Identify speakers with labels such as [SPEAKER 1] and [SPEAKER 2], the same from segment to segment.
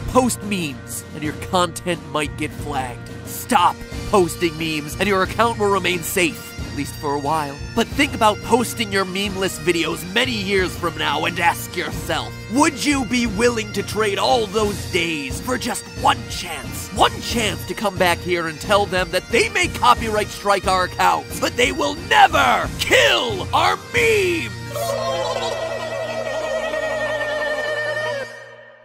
[SPEAKER 1] Post memes, and your content might get flagged. Stop posting memes, and your account will remain safe, at least for a while. But think about posting your memeless videos many years from now and ask yourself, would you be willing to trade all those days for just one chance? One chance to come back here and tell them that they may copyright strike our accounts, but they will never kill our memes!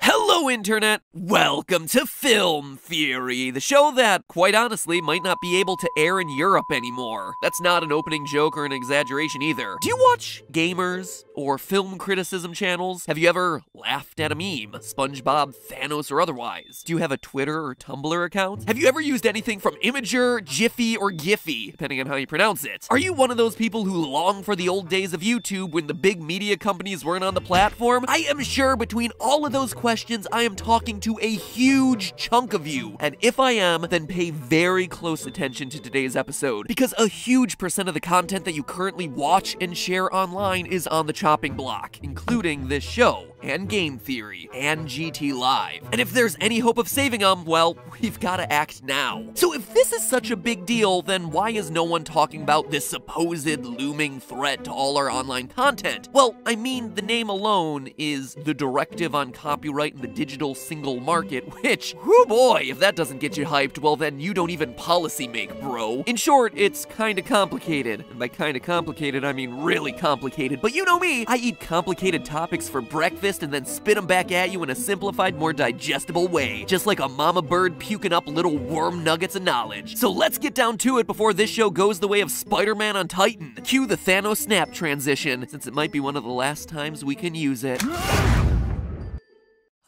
[SPEAKER 1] Hello, Internet! Welcome to Film Theory, the show that, quite honestly, might not be able to air in Europe anymore. That's not an opening joke or an exaggeration either. Do you watch gamers or film criticism channels? Have you ever laughed at a meme? SpongeBob, Thanos, or otherwise? Do you have a Twitter or Tumblr account? Have you ever used anything from Imager, Jiffy, or Giphy, depending on how you pronounce it? Are you one of those people who long for the old days of YouTube when the big media companies weren't on the platform? I am sure between all of those questions, I am talking to a huge chunk of you. And if I am, then pay very close attention to today's episode, because a huge percent of the content that you currently watch and share online is on the chopping block, including this show, and Game Theory, and GT Live. And if there's any hope of saving them, well, we've gotta act now. So if this is such a big deal, then why is no one talking about this supposed looming threat to all our online content? Well, I mean, the name alone is the Directive on Copyright in the Digital Single Market, which, whoo boy, if that doesn't get you hyped, well then you don't even policy make, bro. In short, it's kinda complicated. And by kinda complicated, I mean really complicated. But you know me, I eat complicated topics for breakfast and then spit them back at you in a simplified, more digestible way. Just like a mama bird puking up little worm nuggets of knowledge. So let's get down to it before this show goes the way of Spider-Man on Titan. Cue the Thanos snap transition, since it might be one of the last times we can use it.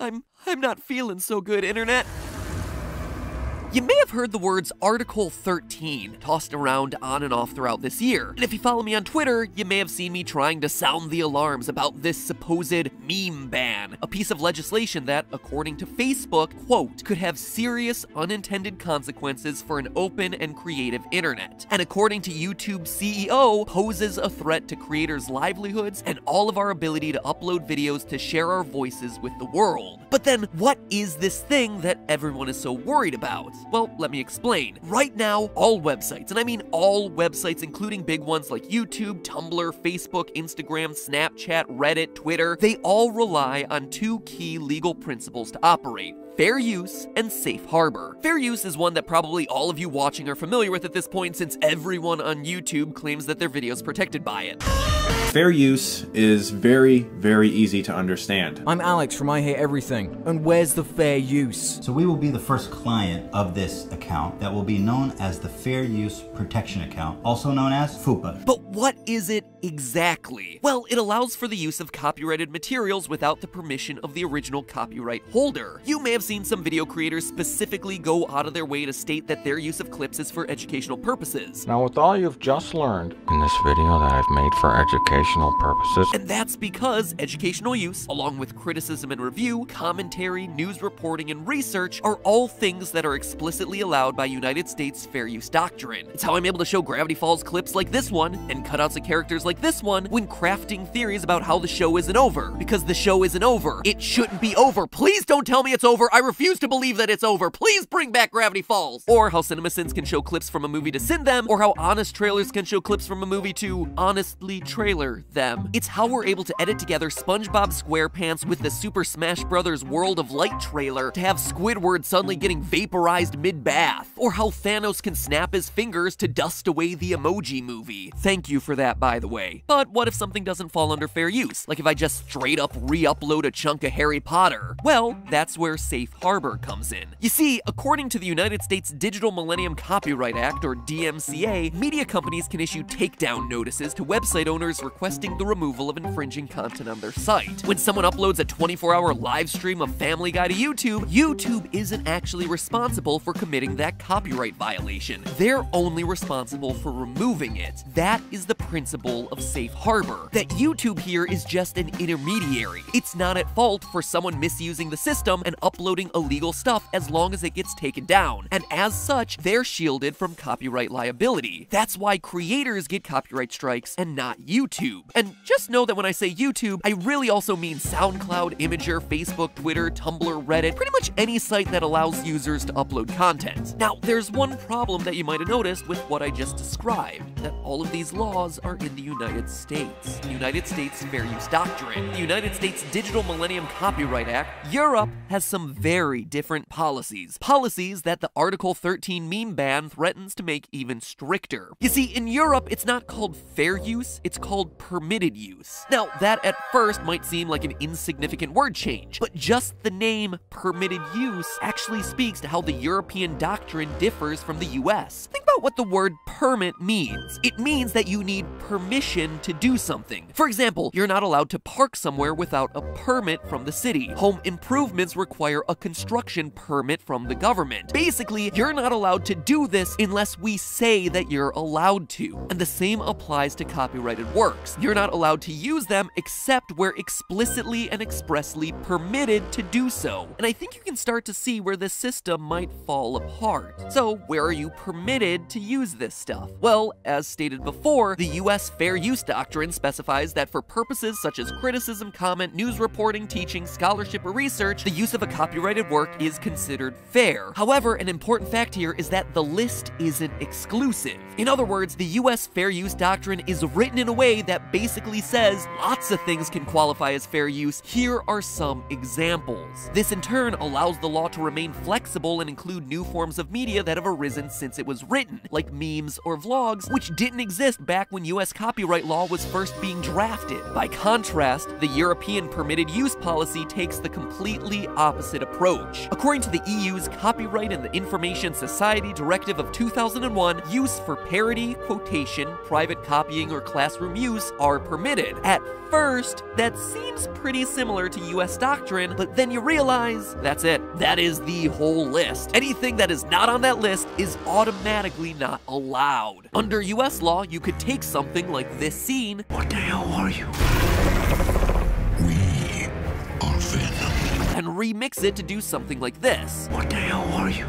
[SPEAKER 1] I'm not feeling so good, Internet. You may have heard the words Article 13 tossed around on and off throughout this year. And if you follow me on Twitter, you may have seen me trying to sound the alarms about this supposed meme ban, a piece of legislation that, according to Facebook, quote, could have serious unintended consequences for an open and creative internet. And according to YouTube's CEO, poses a threat to creators' livelihoods and all of our ability to upload videos to share our voices with the world. But then, what is this thing that everyone is so worried about? Well, let me explain. Right now, all websites, and I mean all websites, including big ones like YouTube, Tumblr, Facebook, Instagram, Snapchat, Reddit, Twitter, they all rely on two key legal principles to operate: fair use and safe harbor. Fair use is one that probably all of you watching are familiar with at this point, since everyone on YouTube claims that their video is protected by it.
[SPEAKER 2] Fair use is very, very easy to understand.
[SPEAKER 3] I'm Alex from I Hate Everything, and where's the fair use?
[SPEAKER 4] So we will be the first client of this account that will be known as the Fair Use Protection Account, also known as FUPA.
[SPEAKER 1] But what is it exactly? Well, it allows for the use of copyrighted materials without the permission of the original copyright holder. You may have seen some video creators specifically go out of their way to state that their use of clips is for educational purposes.
[SPEAKER 5] Now, with all you've just learned in this video that I've made for educational purposes,
[SPEAKER 1] and that's because educational use, along with criticism and review, commentary, news reporting, and research, are all things that are explicitly allowed by United States fair use doctrine. It's how I'm able to show Gravity Falls clips like this one, and cutouts of characters like this one, when crafting theories about how the show isn't over. Because the show isn't over. It shouldn't be over. Please don't tell me it's over. I refuse to believe that it's over. Please bring back Gravity Falls. Or how CinemaSins can show clips from a movie to sin them, or how honest trailers can show clips from a movie to honestly trailer them. It's how we're able to edit together SpongeBob SquarePants with the Super Smash Bros. World of Light trailer to have Squidward suddenly getting vaporized mid-bath. Or how Thanos can snap his fingers to dust away the Emoji Movie. Thank you for that, by the way. But what if something doesn't fall under fair use? Like if I just straight up re-upload a chunk of Harry Potter? Well, that's where safe harbor comes in. You see, according to the United States Digital Millennium Copyright Act, or DMCA, media companies can issue takedown notices to website owners requesting the removal of infringing content on their site. When someone uploads a 24-hour live stream of Family Guy to YouTube, YouTube isn't actually responsible for committing that copyright violation. They're only responsible for removing it. That is the principle of safe harbor. That YouTube here is just an intermediary. It's not at fault for someone misusing the system and uploading uploading illegal stuff as long as it gets taken down, and as such, they're shielded from copyright liability. That's why creators get copyright strikes and not YouTube. And just know that when I say YouTube, I really also mean SoundCloud, Imager, Facebook, Twitter, Tumblr, Reddit, pretty much any site that allows users to upload content. Now, there's one problem that you might have noticed with what I just described, that all of these laws are in the United States. The United States Fair Use Doctrine, the United States Digital Millennium Copyright Act. Europe has some very different policies. Policies that the Article 13 meme ban threatens to make even stricter. You see, in Europe, it's not called fair use, it's called permitted use. Now, that at first might seem like an insignificant word change, but just the name permitted use actually speaks to how the European doctrine differs from the US. Think about what the word permit means. It means that you need permission to do something. For example, you're not allowed to park somewhere without a permit from the city. Home improvements require a construction permit from the government. Basically, you're not allowed to do this unless we say that you're allowed to. And the same applies to copyrighted works. You're not allowed to use them except where explicitly and expressly permitted to do so. And I think you can start to see where this system might fall apart. So, where are you permitted to use this stuff? Well, as stated before, the US Fair Use Doctrine specifies that for purposes such as criticism, comment, news reporting, teaching, scholarship, or research, the use of a copyrighted work is considered fair. However, an important fact here is that the list isn't exclusive. In other words, the US Fair Use Doctrine is written in a way that basically says lots of things can qualify as fair use. Here are some examples. This in turn allows the law to remain flexible and include new forms of media that have arisen since it was written, like memes or vlogs, which didn't exist back when US copyright law was first being drafted. By contrast, the European permitted use policy takes the completely opposite approach. According to the EU's Copyright and the Information Society Directive of 2001, use for parody, quotation, private copying, or classroom use are permitted. At first, that seems pretty similar to US doctrine, but then you realize that's it. That is the whole list. Anything that is not on that list is automatically not allowed. Under US law, you could take something like this scene.
[SPEAKER 6] What the hell are you? We are Venom.
[SPEAKER 1] And remix it to do something like this.
[SPEAKER 6] What the hell are you?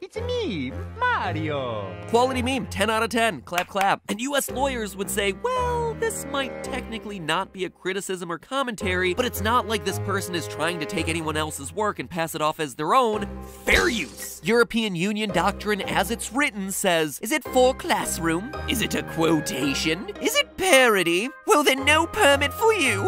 [SPEAKER 3] It's me, Mario.
[SPEAKER 1] Quality meme, 10 out of 10, clap clap. And US lawyers would say, well, this might technically not be a criticism or commentary, but it's not like this person is trying to take anyone else's work and pass it off as their own. Fair use. European Union doctrine as it's written says, is it for classroom? Is it a quotation? Is it parody? Well then no permit for you.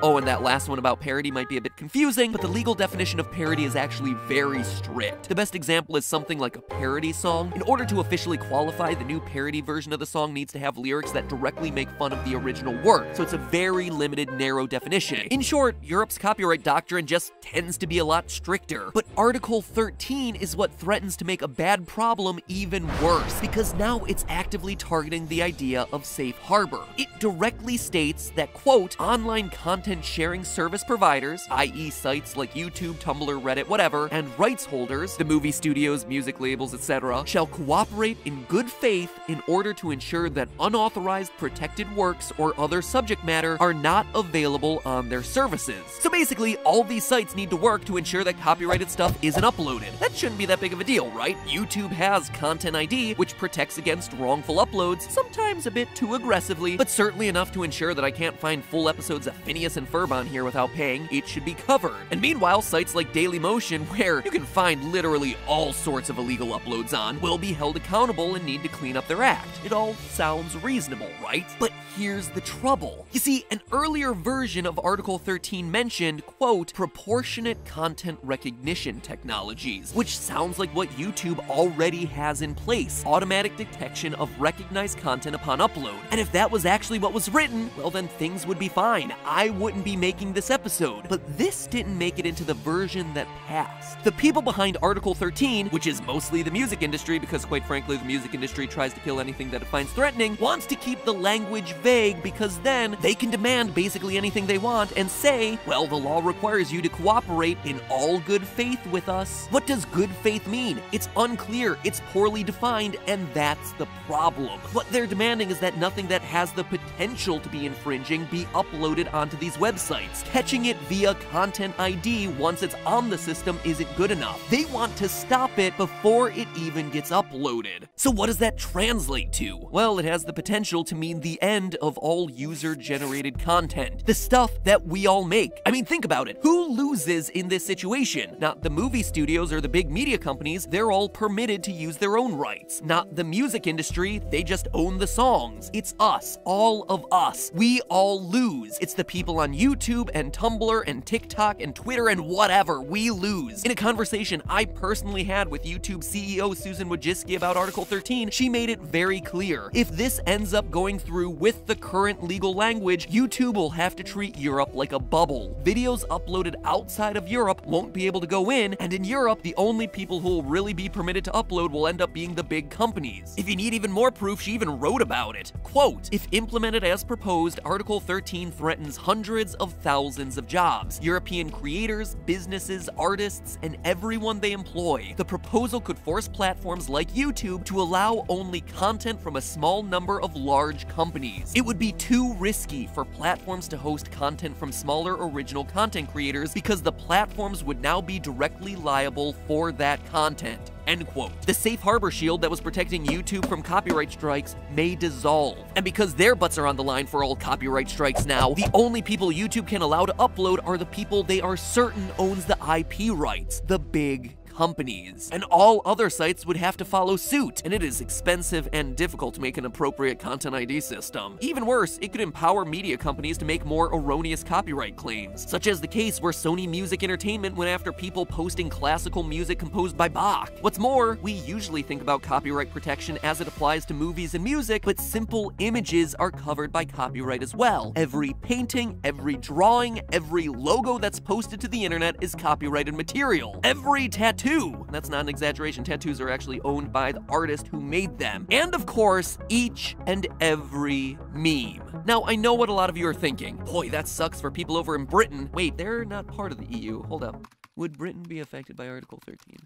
[SPEAKER 1] Oh, and that last one about parody might be a bit confusing, but the legal definition of parody is actually very strict. The best example is something like a parody song. In order to officially qualify, the new parody version of the song needs to have lyrics that directly make fun of the original work, so it's a very limited, narrow definition. In short, Europe's copyright doctrine just tends to be a lot stricter. But Article 13 is what threatens to make a bad problem even worse, because now it's actively targeting the idea of safe harbor. It directly states that, quote, online content sharing service providers, i.e. sites like YouTube, Tumblr, Reddit, whatever, and rights holders, the movie studios, music labels, etc., shall cooperate in good faith in order to ensure that unauthorized protected works or other subject matter are not available on their services. So basically, all these sites need to work to ensure that copyrighted stuff isn't uploaded. That shouldn't be that big of a deal, right? YouTube has Content ID, which protects against wrongful uploads, sometimes a bit too aggressively, but certainly enough to ensure that I can't find full episodes of Phineas and Ferb on here without paying. It should be covered. And meanwhile, sites like Dailymotion, where you can find literally all sorts of illegal uploads on, will be held accountable and need to clean up their act. It all sounds reasonable, right? But here's the trouble. You see, an earlier version of Article 13 mentioned, quote, proportionate content recognition technologies, which sounds like what YouTube already has in place, automatic detection of recognized content upon upload. And if that was actually what was written, well then things would be fine. I wouldn't be making this episode. But this didn't make it into the version that passed. The people behind Article 13, which is mostly the music industry, because quite frankly the music industry tries to kill anything that it finds threatening, wants to keep the language vague because then they can demand basically anything they want and say, well, the law requires you to cooperate in all good faith with us. What does good faith mean? It's unclear, it's poorly defined, and that's the problem. What they're demanding is that nothing that has the potential to be infringing be uploaded onto these websites. Catching it via Content ID once it's on the system isn't good enough. They want to stop it before it even gets uploaded. So what does that translate to? Well, it has the potential to mean the end of all user-generated content. The stuff that we all make. I mean, think about it. Who loses in this situation? Not the movie studios or the big media companies, they're all permitted to use their own rights. Not the music industry, they just own the songs. It's us, all of us. We all lose. It's the people on YouTube and Tumblr and TikTok and Twitter and whatever. We lose. In a conversation I personally had with YouTube CEO Susan Wojcicki about Article 13, she made it very clear. If this ends up going through with the current legal language, YouTube will have to treat Europe like a bubble. Videos uploaded outside of Europe won't be able to go in, and in Europe, the only people who will really be permitted to upload will end up being the big companies. If you need even more proof, she even wrote about it. Quote, "If implemented as proposed, Article 13 threatens hundreds of thousands of jobs, European creators, businesses, artists, and everyone they employ. The proposal could force platforms like YouTube to allow only content from a small number of large companies. It would be too risky for platforms to host content from smaller original content creators because the platforms would now be directly liable for that content." End quote. The safe harbor shield that was protecting YouTube from copyright strikes may dissolve. And because their butts are on the line for all copyright strikes now, the only people YouTube can allow to upload are the people they are certain owns the IP rights, the big companies. And all other sites would have to follow suit, and it is expensive and difficult to make an appropriate content ID system. Even worse, it could empower media companies to make more erroneous copyright claims, such as the case where Sony Music Entertainment went after people posting classical music composed by Bach. What's more, we usually think about copyright protection as it applies to movies and music, but simple images are covered by copyright as well. Every painting, every drawing, every logo that's posted to the internet is copyrighted material. Every tattoo, that's not an exaggeration, tattoos are actually owned by the artist who made them. And of course, each and every meme. Now, I know what a lot of you are thinking. Boy, that sucks for people over in Britain. Wait, they're not part of the EU. Hold up. Would Britain be affected by Article 13?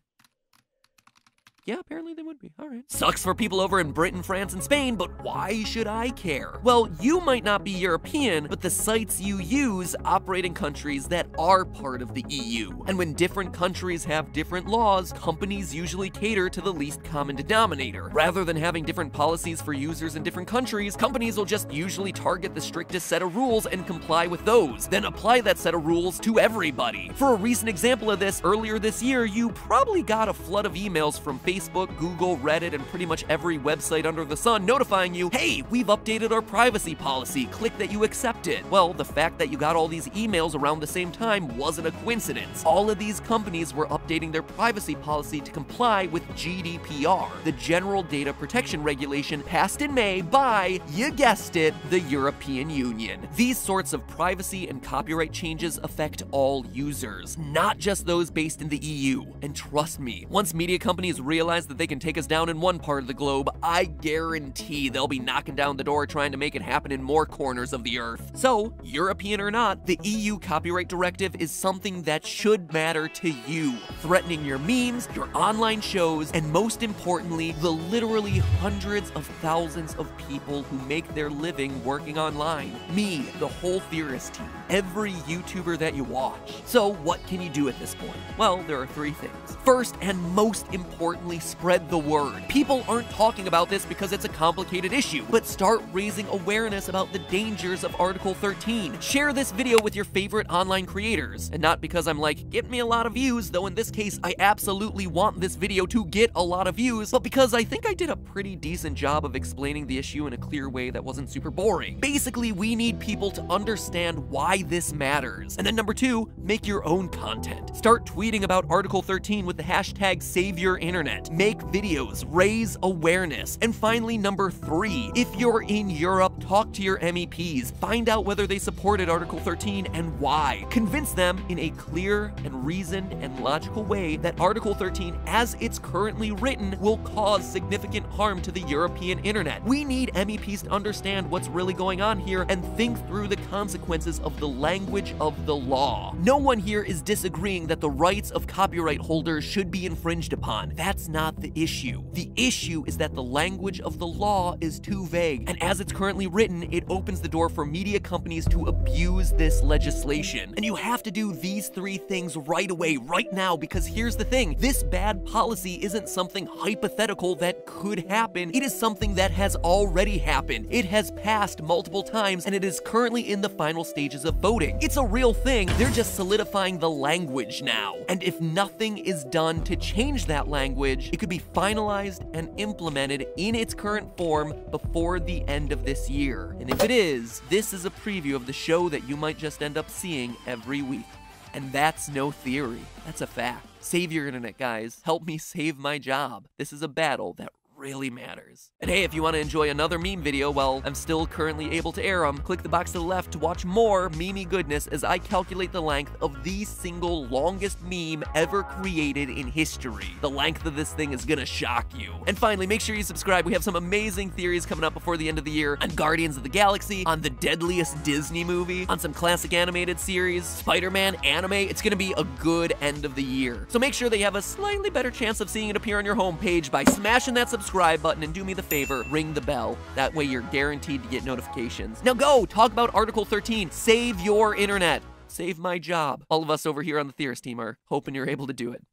[SPEAKER 1] Yeah, apparently they would be. All right. Sucks for people over in Britain, France, and Spain, but why should I care? Well, you might not be European, but the sites you use operate in countries that are part of the EU. And when different countries have different laws, companies usually cater to the least common denominator. Rather than having different policies for users in different countries, companies will just usually target the strictest set of rules and comply with those, then apply that set of rules to everybody. For a recent example of this, earlier this year, you probably got a flood of emails from Facebook, Google, Reddit, and pretty much every website under the sun notifying you, hey, we've updated our privacy policy, click that you accept it. Well, the fact that you got all these emails around the same time wasn't a coincidence. All of these companies were updating their privacy policy to comply with GDPR, the General Data Protection Regulation passed in May by, you guessed it, the European Union. These sorts of privacy and copyright changes affect all users, not just those based in the EU. And trust me, once media companies realize that they can take us down in one part of the globe, I guarantee they'll be knocking down the door trying to make it happen in more corners of the earth. So, European or not, the EU copyright directive is something that should matter to you, threatening your memes, your online shows, and most importantly, the literally hundreds of thousands of people who make their living working online. Me, the whole Theorist team, every YouTuber that you watch. So, what can you do at this point? Well, there are three things. First, and most importantly, spread the word. People aren't talking about this because it's a complicated issue, but start raising awareness about the dangers of Article 13. Share this video with your favorite online creators, and not because I'm like, get me a lot of views, though in this case, I absolutely want this video to get a lot of views, but because I think I did a pretty decent job of explaining the issue in a clear way that wasn't super boring. Basically, we need people to understand why this matters. And then number two, make your own content. Start tweeting about Article 13 with the hashtag #SaveYourInternet. Make videos, raise awareness. And finally, number three, if you're in Europe, talk to your MEPs, find out whether they supported Article 13 and why. Convince them in a clear and reasoned and logical way that Article 13, as it's currently written, will cause significant harm to the European internet. We need MEPs to understand what's really going on here and think through the consequences of the language of the law. No one here is disagreeing that the rights of copyright holders should be infringed upon. That's not the issue. The issue is that the language of the law is too vague, and as it's currently written, it opens the door for media companies to abuse this legislation. And you have to do these 3 things right away, right now, because here's the thing. This bad policy isn't something hypothetical that could happen. It is something that has already happened. It has passed multiple times, and it is currently in the final stages of voting. It's a real thing. They're just solidifying the language now. And if nothing is done to change that language, it could be finalized and implemented in its current form before the end of this year. And if it is, this is a preview of the show that you might just end up seeing every week. And that's no theory. That's a fact. Save your internet, guys. Help me save my job. This is a battle that really matters. And hey, if you want to enjoy another meme video while I'm still currently able to air them, click the box to the left to watch more meme goodness as I calculate the length of the single longest meme ever created in history. The length of this thing is gonna shock you. And finally, make sure you subscribe. We have some amazing theories coming up before the end of the year on Guardians of the Galaxy, on the deadliest Disney movie, on some classic animated series, Spider-Man anime. It's gonna be a good end of the year. So make sure that you have a slightly better chance of seeing it appear on your homepage by smashing that subscribe button, and do me the favor, ring the bell. That way you're guaranteed to get notifications. Now go, talk about Article 13. Save your internet. Save my job. All of us over here on the Theorist team are hoping you're able to do it.